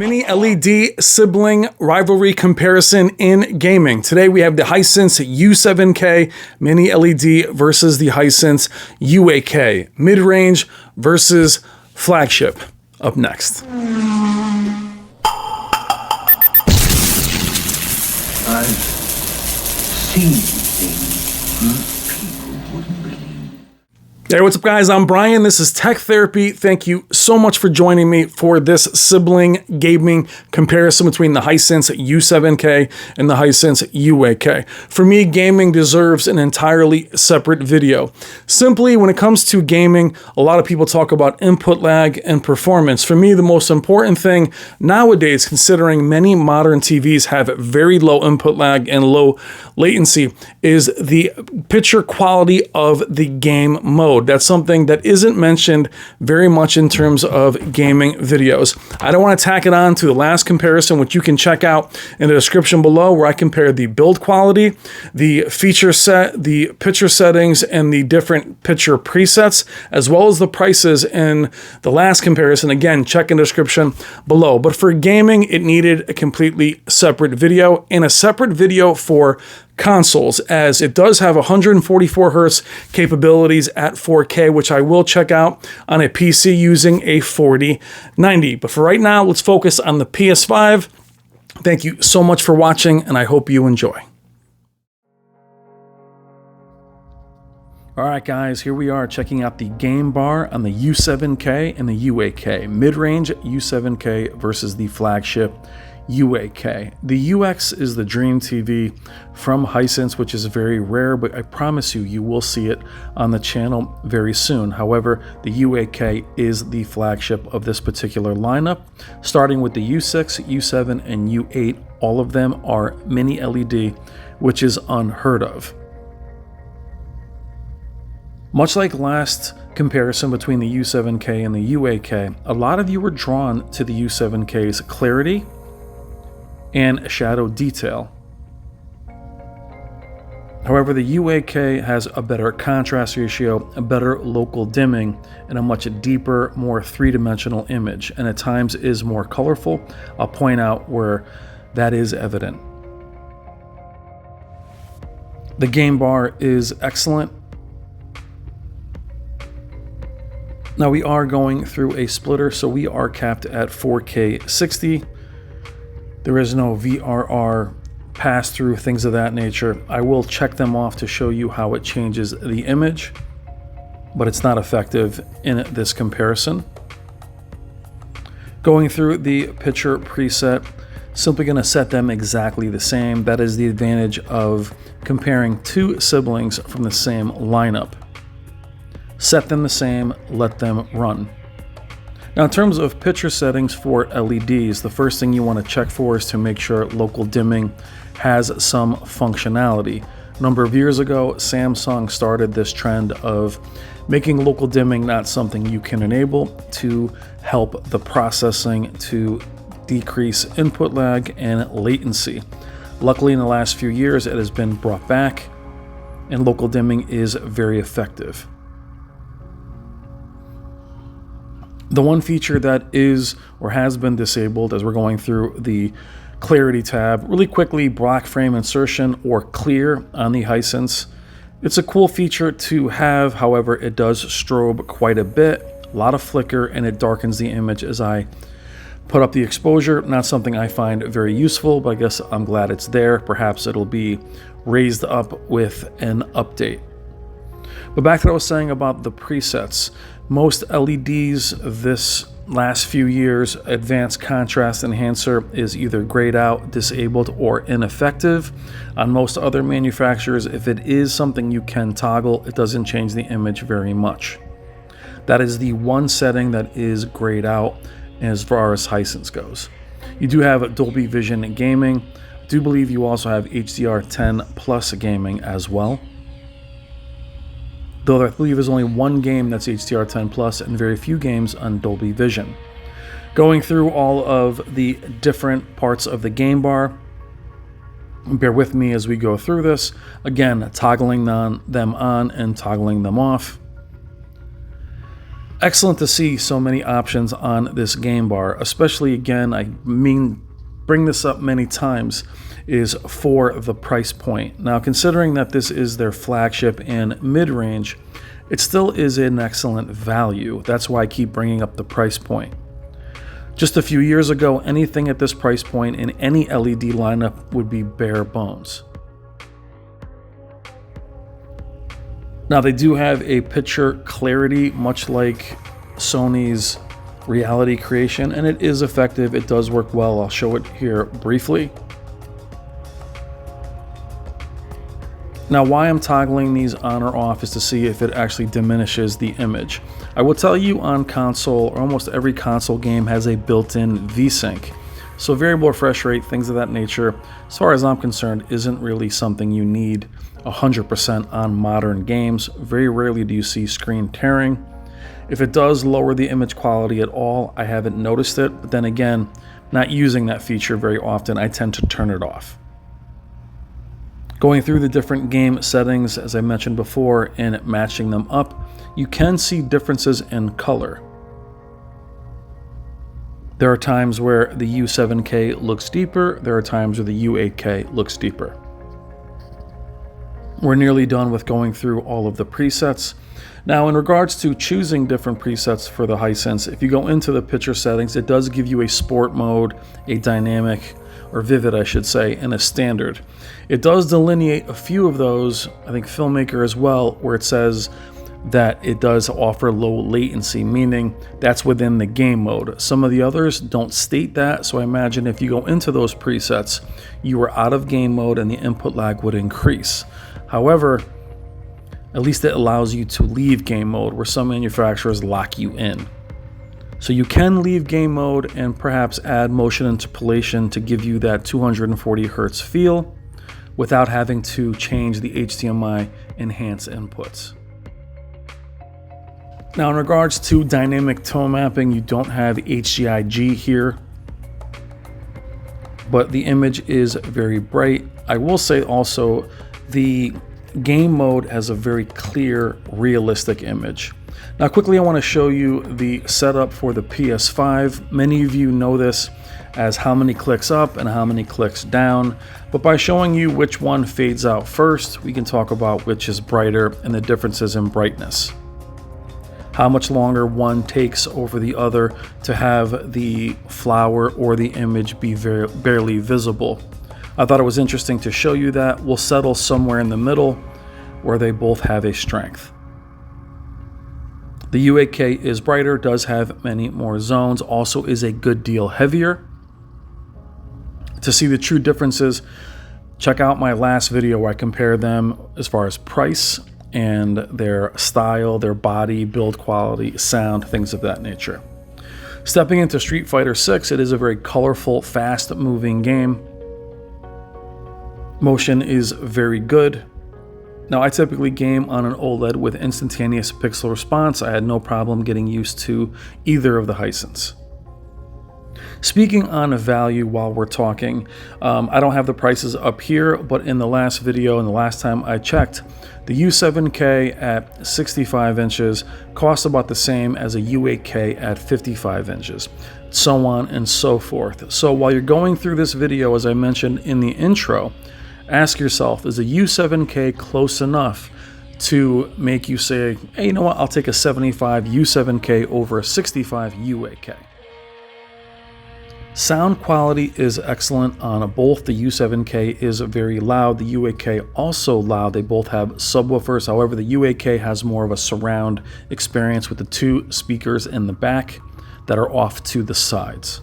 Mini LED sibling rivalry comparison in gaming. Today we have the Hisense U7K Mini LED versus the Hisense U8K. Mid-range versus flagship. Up next. I've seen things most people wouldn't believe. Hey, what's up guys? I'm Brian. This is Tech Therapy. Thank you so much for joining me for this sibling gaming comparison between the Hisense U7K and the Hisense U8K. For me, gaming deserves an entirely separate video. Simply, when it comes to gaming, a lot of people talk about input lag and performance. For me, the most important thing nowadays, considering many modern TVs have very low input lag and low latency, is the picture quality of the game mode. That's something that isn't mentioned very much in terms of gaming videos. I don't want to tack it on to the last comparison, which you can check out in the description below, where I compared the build quality, the feature set, the picture settings, and the different picture presets, as well as the prices in the last comparison. Again, check in the description below. But for gaming, it needed a completely separate video, and a separate video for consoles, as it does have 144 hertz capabilities at 4K, which I will check out on a PC using a 4090. But for right now, let's focus on the PS5. Thank you so much for watching, and I hope you enjoy. All right, guys, here we are checking out the game bar on the U7K and the U8K. Mid-range U7K versus the flagship U8K. The UX is the dream TV from Hisense, which is very rare, but I promise you will see it on the channel very soon. However, the U8K is the flagship of this particular lineup. Starting with the U6, U7, and U8, all of them are mini LED, which is unheard of. Much like last comparison between the U7K and the U8K, a lot of you were drawn to the U7K's clarity and shadow detail. However, the U8K has a better contrast ratio, a better local dimming, and a much deeper, more three-dimensional image, and at times is more colorful. I'll point out where that is evident. The game bar is excellent. Now we are going through a splitter, so we are capped at 4K 60. There is no VRR pass-through, things of that nature. I will check them off to show you how it changes the image, but it's not effective in this comparison. Going through the picture preset, simply going to set them exactly the same. That is the advantage of comparing two siblings from the same lineup. Set them the same, let them run. Now, in terms of picture settings for LEDs, the first thing you want to check for is to make sure local dimming has some functionality. A number of years ago, Samsung started this trend of making local dimming not something you can enable to help the processing to decrease input lag and latency. Luckily, in the last few years, it has been brought back, and local dimming is very effective. The one feature that is or has been disabled as we're going through the clarity tab, really quickly, black frame insertion or clear on the Hisense. It's a cool feature to have, however, it does strobe quite a bit, a lot of flicker, and it darkens the image as I put up the exposure. Not something I find very useful, but I guess I'm glad it's there. Perhaps it'll be raised up with an update. But back to what I was saying about the presets. Most LEDs this last few years, advanced contrast enhancer is either grayed out, disabled, or ineffective. On most other manufacturers, if it is something you can toggle, it doesn't change the image very much. That is the one setting that is grayed out as far as Hisense goes. You do have Dolby Vision gaming. I do believe you also have HDR10 Plus gaming as well. Though I believe there's only one game that's HDR10 Plus and very few games on Dolby Vision. Going through all of the different parts of the game bar, bear with me as we go through this. Again, toggling them on and toggling them off. Excellent to see so many options on this game bar, especially, again, I mean, bring this up many times, is for the price point. Now, considering that this is their flagship and mid-range, it still is an excellent value. That's why I keep bringing up the price point. Just a few years ago, anything at this price point in any LED lineup would be bare bones. Now, they do have a picture clarity, much like Sony's reality creation, and it is effective. It does work well. I'll show it here briefly. Now, why I'm toggling these on or off is to see if it actually diminishes the image. I will tell you, on console, almost every console game has a built-in VSync. So variable refresh rate, things of that nature, as far as I'm concerned, isn't really something you need 100% on modern games. Very rarely do you see screen tearing. If it does lower the image quality at all, I haven't noticed it. But then again, not using that feature very often, I tend to turn it off. Going through the different game settings, as I mentioned before, and matching them up, you can see differences in color. There are times where the U7K looks deeper, there are times where the U8K looks deeper. We're nearly done with going through all of the presets. Now, in regards to choosing different presets for the Hisense, if you go into the picture settings, it does give you a sport mode, a dynamic, or vivid, I should say, and a standard. It does delineate a few of those, I think Filmmaker as well, where it says that it does offer low latency, meaning that's within the game mode. Some of the others don't state that, so I imagine if you go into those presets, you are out of game mode and the input lag would increase. However, at least it allows you to leave game mode, where some manufacturers lock you in. So you can leave game mode and perhaps add motion interpolation to give you that 240 Hertz feel without having to change the HDMI enhance inputs. Now, in regards to dynamic tone mapping, you don't have HGIG here, but the image is very bright. I will say also, the game mode has a very clear, realistic image. Now, quickly, I want to show you the setup for the PS5. Many of you know this as how many clicks up and how many clicks down, but by showing you which one fades out first, we can talk about which is brighter and the differences in brightness. How much longer one takes over the other to have the flower or the image be barely visible. I thought it was interesting to show you that. We'll settle somewhere in the middle where they both have a strength. The U8K is brighter, does have many more zones, also is a good deal heavier. To see the true differences, check out my last video where I compare them as far as price and their style, their body, build quality, sound, things of that nature. Stepping into Street Fighter 6, it is a very colorful, fast-moving game. Motion is very good. Now, I typically game on an OLED with instantaneous pixel response. I had no problem getting used to either of the Hisense. Speaking on value while we're talking, I don't have the prices up here, but in the last video and the last time I checked, the U7K at 65 inches costs about the same as a U8K at 55 inches, so on and so forth. So while you're going through this video, as I mentioned in the intro, ask yourself, is a U7K close enough to make you say, hey, you know what, I'll take a 75 U7K over a 65 U8K. Sound quality is excellent on both. The U7K is very loud, the U8K also loud. They both have subwoofers. However, the U8K has more of a surround experience with the two speakers in the back that are off to the sides.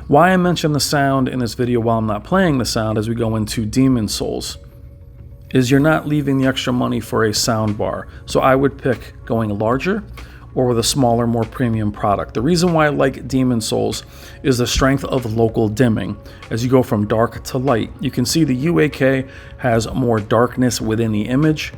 Why I mention the sound in this video while I'm not playing the sound as we go into Demon Souls is you're not leaving the extra money for a sound bar. So I would pick going larger or with a smaller, more premium product. The reason why I like Demon Souls is the strength of local dimming. As you go from dark to light, you can see the U8K has more darkness within the image.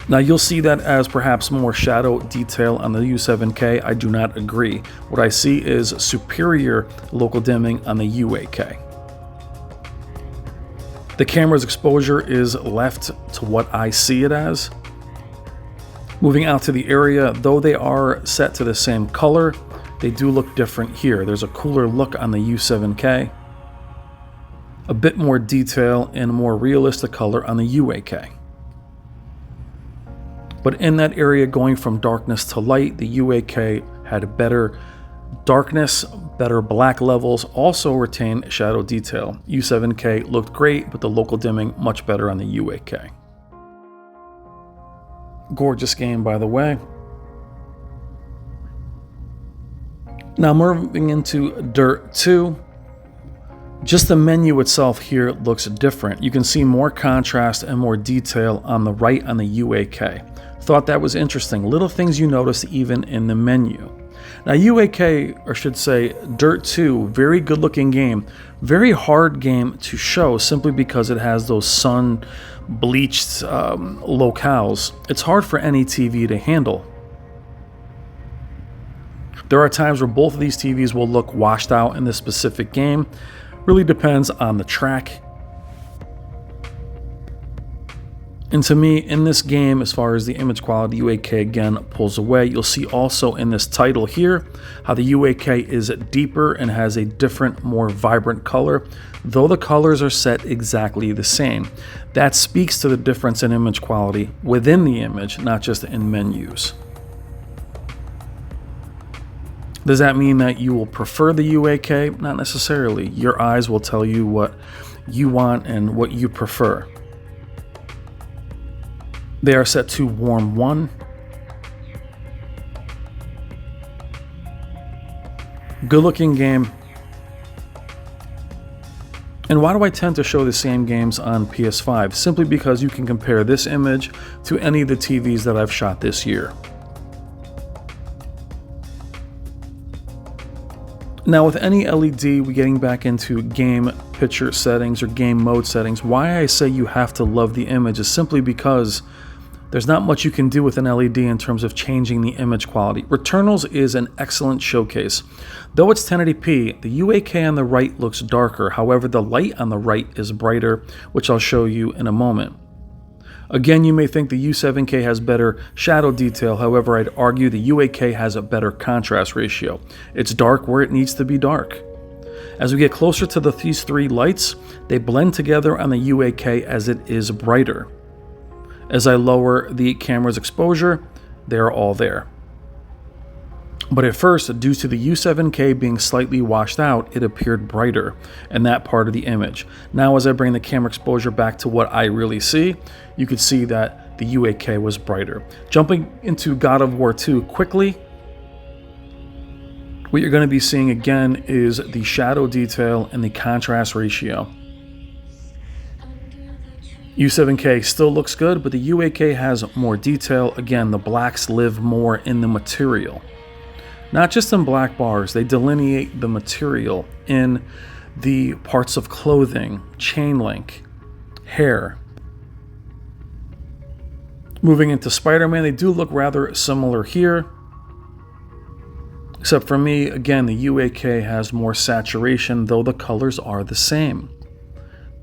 Now, you'll see that as perhaps more shadow detail on the U7K. I do not agree. What I see is superior local dimming on the U8K. The camera's exposure is left to what I see it as. Moving out to the area, though they are set to the same color, they do look different here. There's a cooler look on the U7K, a bit more detail and a more realistic color on the U8K. But in that area going from darkness to light, the U8K had better darkness, better black levels, also retained shadow detail. U7K looked great, but the local dimming much better on the U8K. Gorgeous game, by the way. Now moving into Dirt 2. Just the menu itself here looks different. You can see more contrast and more detail on the right on the U8K. Thought that was interesting. Little things you notice even in the menu. Now U8K, or should say Dirt 2, very good looking game. Very hard game to show simply because it has those sun bleached locales. It's hard for any TV to handle. There are times where both of these TVs will look washed out in this specific game. Really depends on the track. And to me, in this game, as far as the image quality, U8K again pulls away. You'll see also in this title here how the U8K is deeper and has a different, more vibrant color, though the colors are set exactly the same. That speaks to the difference in image quality within the image, not just in menus. Does that mean that you will prefer the U8K? Not necessarily. Your eyes will tell you what you want and what you prefer. They are set to warm 1. Good looking game. And why do I tend to show the same games on PS5? Simply because you can compare this image to any of the TVs that I've shot this year. Now with any LED, we're getting back into game picture settings or game mode settings. Why I say you have to love the image is simply because there's not much you can do with an LED in terms of changing the image quality. Returnals is an excellent showcase. Though it's 1080p, the U8K on the right looks darker. However, the light on the right is brighter, which I'll show you in a moment. Again, you may think the U7K has better shadow detail. However, I'd argue the U8K has a better contrast ratio. It's dark where it needs to be dark. As we get closer to these three lights, they blend together on the U8K as it is brighter. As I lower the camera's exposure, they're all there. But at first, due to the U7K being slightly washed out, it appeared brighter in that part of the image. Now as I bring the camera exposure back to what I really see, you could see that the U8K was brighter. Jumping into God of War 2 quickly, what you're going to be seeing again is the shadow detail and the contrast ratio. U7K still looks good, but the U8K has more detail. Again, the blacks live more in the material. Not just in black bars, they delineate the material in the parts of clothing, chain link, hair. Moving into SpiderMan, they do look rather similar here. Except for me, again, the U8K has more saturation, though the colors are the same.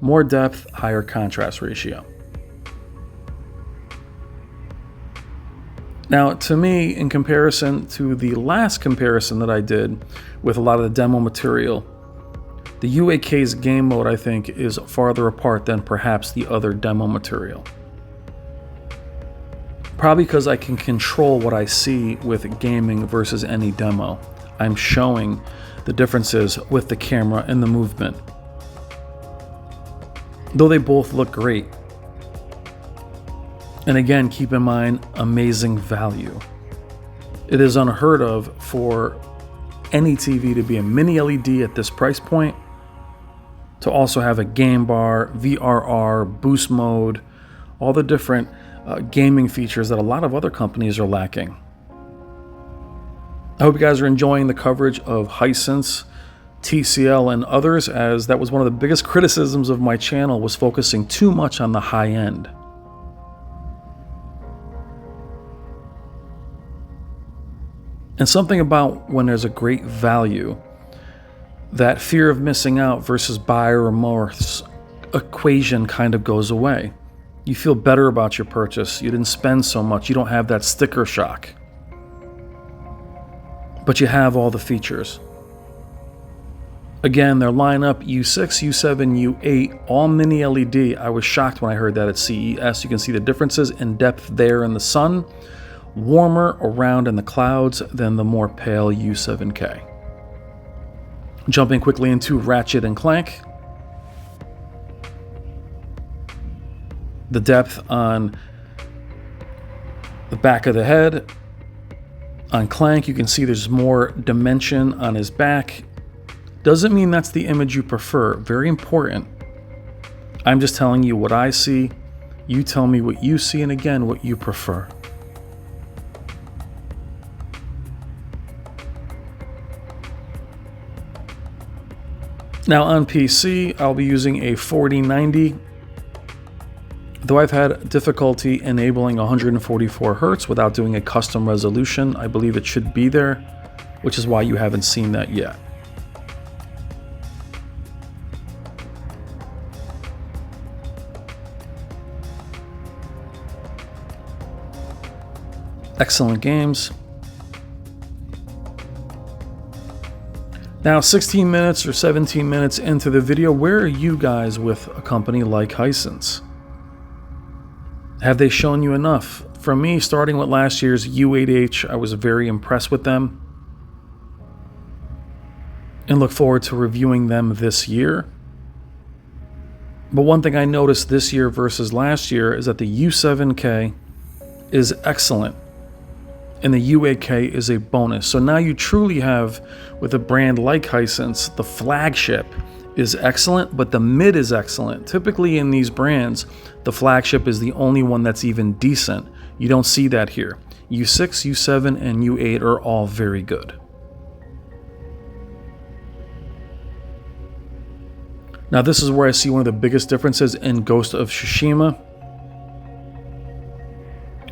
More depth, higher contrast ratio. Now, to me, in comparison to the last comparison that I did with a lot of the demo material, the U8K's game mode, I think, is farther apart than perhaps the other demo material. Probably because I can control what I see with gaming versus any demo. I'm showing the differences with the camera and the movement. Though they both look great. And again, keep in mind, amazing value. It is unheard of for any TV to be a mini LED at this price point, to also have a game bar, VRR, boost mode, all the different gaming features that a lot of other companies are lacking. I hope you guys are enjoying the coverage of Hisense, TCL, and others, as that was one of the biggest criticisms of my channel, was focusing too much on the high end. And something about when there's a great value, that fear of missing out versus buyer remorse equation kind of goes away. You feel better about your purchase. You didn't spend so much. You don't have that sticker shock. But you have all the features. Again, their lineup, U6, U7, U8, all mini LED. I was shocked when I heard that at CES. You can see the differences in depth there in the sun, warmer around in the clouds than the more pale U7K. Jumping quickly into Ratchet and Clank. The depth on the back of the head. On Clank, you can see there's more dimension on his back. Doesn't mean that's the image you prefer. Very important. I'm just telling you what I see. You tell me what you see, and again, what you prefer. Now on PC, I'll be using a 4090. Though I've had difficulty enabling 144 Hz without doing a custom resolution, I believe it should be there, which is why you haven't seen that yet. Excellent games. Now 16 minutes or 17 minutes into the video, where are you guys with a company like Hisense? Have they shown you enough? For me, starting with last year's U8H, I was very impressed with them and look forward to reviewing them this year. But one thing I noticed this year versus last year is that the U7K is excellent and the U8K is a bonus. So now you truly have, with a brand like Hisense, the flagship is excellent, but the mid is excellent. Typically in these brands, the flagship is the only one that's even decent. You don't see that here. U6, U7, and U8 are all very good. Now this is where I see one of the biggest differences in Ghost of Tsushima.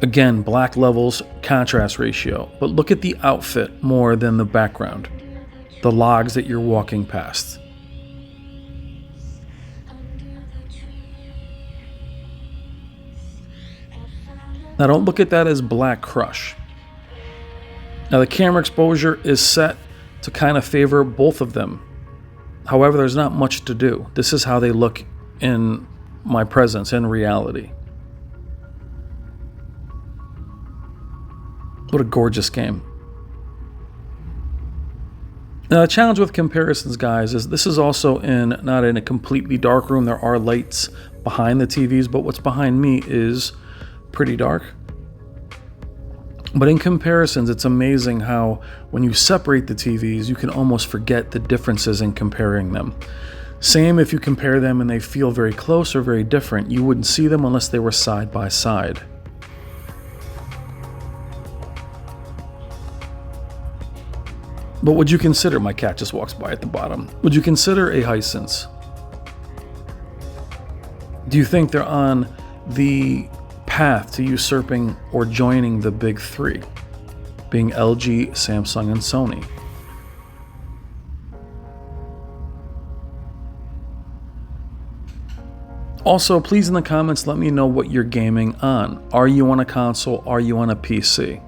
Again, black levels, contrast ratio, but look at the outfit more than the background, the logs that you're walking past. Now don't look at that as Black Crush. Now the camera exposure is set to kind of favor both of them. However, there's not much to do. This is how they look in my presence, in reality. What a gorgeous game. Now the challenge with comparisons, guys, is this is also not in a completely dark room. There are lights behind the TVs, but what's behind me is pretty dark. But in comparisons, it's amazing how when you separate the TVs, you can almost forget the differences in comparing them. Same if you compare them and they feel very close or very different. You wouldn't see them unless they were side by side. But would you consider, my cat just walks by at the bottom, would you consider a Hisense? Do you think they're on the path to usurping or joining the big three, being LG, Samsung, and Sony? Also, please in the comments let me know what you're gaming on. Are you on a console? Are you on a PC?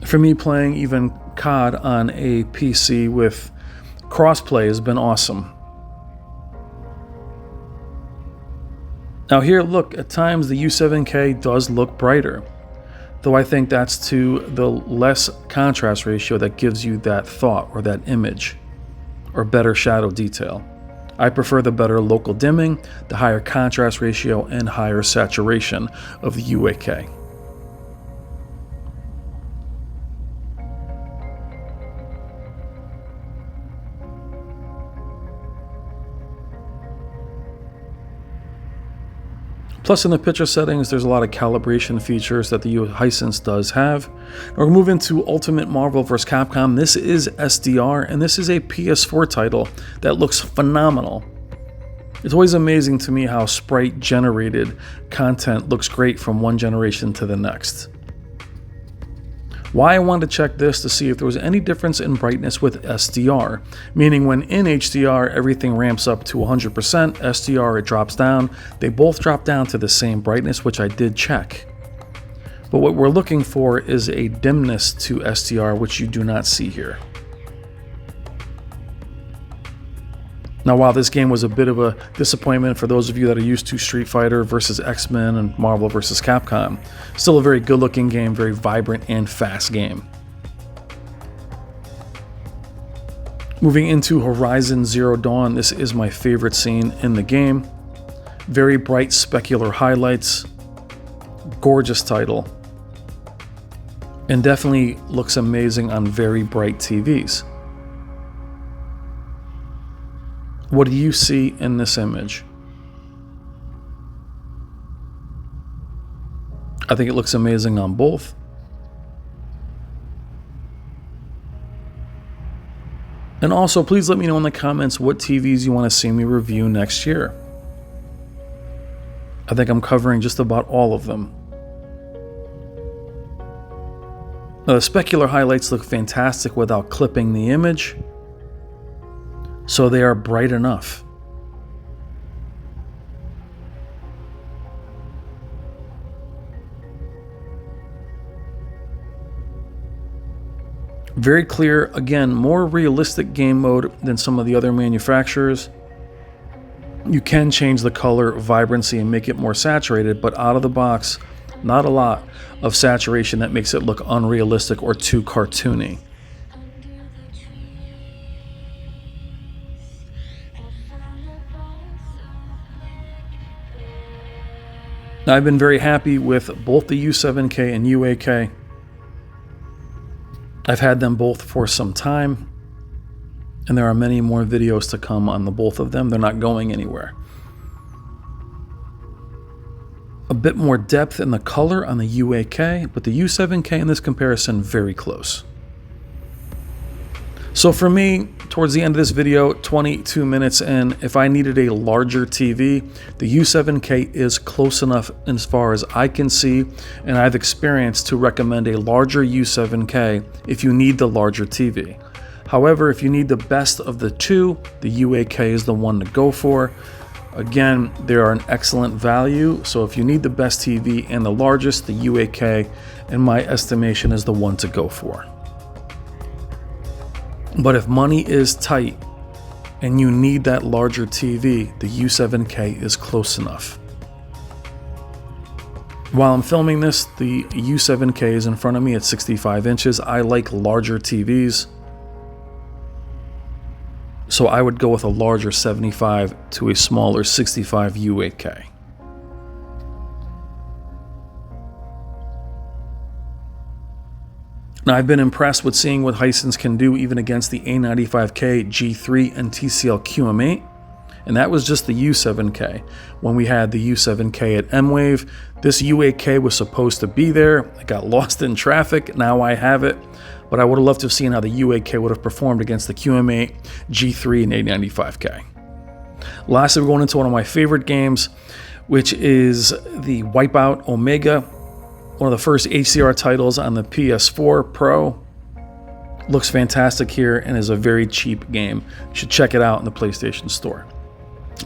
For me, playing even COD on a PC with crossplay has been awesome. Now here, look, at times the U7K does look brighter, though I think that's to the less contrast ratio that gives you that thought or that image, or better shadow detail. I prefer the better local dimming, the higher contrast ratio, and higher saturation of the U8K. Plus in the picture settings, there's a lot of calibration features that the Hisense does have. Now we'll move into Ultimate Marvel vs. Capcom. This is SDR, and this is a PS4 title that looks phenomenal. It's always amazing to me how sprite-generated content looks great from one generation to the next. Why I wanted to check this to see if there was any difference in brightness with SDR, meaning when in HDR everything ramps up to 100%, SDR it drops down. They both drop down to the same brightness, which I did check. But what we're looking for is a dimness to SDR, which you do not see here. Now, while this game was a bit of a disappointment for those of you that are used to Street Fighter versus X-Men and Marvel versus Capcom, still a very good-looking game, very vibrant and fast game. Moving into Horizon Zero Dawn, this is my favorite scene in the game. Very bright specular highlights, gorgeous title, and definitely looks amazing on very bright TVs. What do you see in this image? I think it looks amazing on both. And also, please let me know in the comments what TVs you want to see me review next year. I think I'm covering just about all of them. Now, the specular highlights look fantastic without clipping the image, so they are bright enough. Very clear, again, more realistic game mode than some of the other manufacturers. You can change the color, vibrancy, and make it more saturated, but out of the box, not a lot of saturation that makes it look unrealistic or too cartoony. Now, I've been very happy with both the U7K and U8K. I've had them both for some time, and there are many more videos to come on the both of them. They're not going anywhere. A bit more depth in the color on the U8K, but the U7K in this comparison, very close. So for me, towards the end of this video, 22 minutes in, if I needed a larger TV, the U7K is close enough as far as I can see, and I've experienced to recommend a larger U7K if you need the larger TV. However, if you need the best of the two, the U8K is the one to go for. Again, they are an excellent value, so if you need the best TV and the largest, the U8K, in my estimation, is the one to go for. But if money is tight and you need that larger TV, the U7K is close enough. While I'm filming this, the U7K is in front of me at 65 inches. I like larger TVs, so I would go with a larger 75 to a smaller 65 U8K. Now, I've been impressed with seeing what Hisense can do even against the A95K, G3, and TCL QM8, and that was just the U7K. When we had the U7K at M-Wave, this U8K was supposed to be there. It got lost in traffic. Now I have it, but I would have loved to have seen how the U8K would have performed against the QM8, G3, and A95K. Lastly, we're going into one of my favorite games, which is the Wipeout Omega, one of the first HDR titles on the PS4 Pro. Looks fantastic here and is a very cheap game. You should check it out in the PlayStation Store.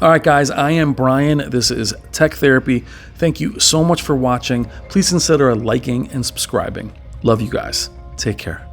All right, guys, I am Brian. This is Tech Therapy. Thank you so much for watching. Please consider liking and subscribing. Love you guys. Take care.